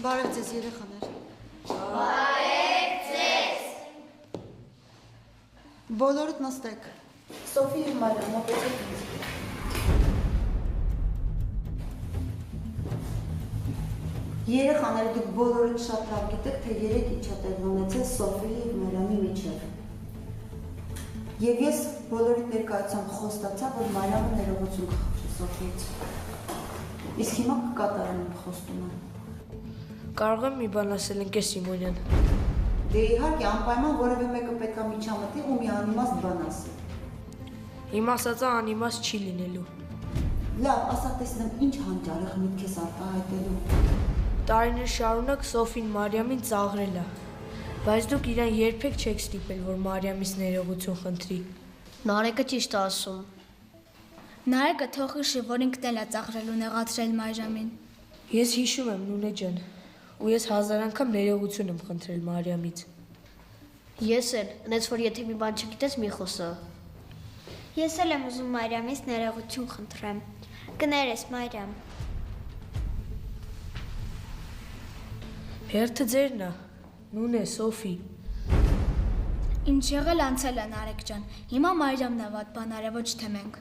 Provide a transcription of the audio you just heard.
Բարև ձեզ երեխաներ։ Բարև ձեզ։ Բոլորդ նստեք։ Սոֆի և Մարիամ, մոտեցեք ինձ։ Երեխաներ, դուք բոլորդ շատ լավ գիտեք, թե երեք իջատեղի ունեցել Սոֆիի և Մարիամի միջև։ Եվ ես բոլորիդ ներկայությամբ խոստացա, որ Մարիամը ներողություն կխնդրի Սոֆիից։ Իսկ հիմա կկատարեմ իմ խոստումը։ Կարող եմ մի բան ասել ընկեր Սիմոնյան։ Դե իհարկե անպայման որևէ մեկը պետք է միջամտի ու մի անիմաստ բան ասի։ Իմ ասածը անիմաստ չի լինելու։ Լավ, ասա տեսնեմ ինչ հանճարեղ միտք ես արտահայտելու։ Տարիներ շարունակ Սոֆին Մարիամին ծաղրել է, բայց դուք իրան երբեք չեք ստիպել, որ Մարիամից ներողություն խնդրի։ Նարեկը ճիշտ է ասում։ Նարեկը թող հիշի, որ ինքն էլ է ծաղրել ու նեղացրել Մարիամին։ Ես հիշում եմ Նունե ջան, ու ես 1000 անգամ ներողություն եմ խնդրել Մարիամից։ Ես էլ, այնց որ եթե մի բան չգիտես, մի խոսա։ Ես էլ եմ ուզում Մարիամից ներողություն խնդրեմ։ Կներես, Մարիամ։ Հերթը ձերն է, Նունե, Սոֆի։ Ինչ եղել անցել է Նարեկ ջան։ Հիմա Մարիամն է վատ բան արել, ոչ թե մենք։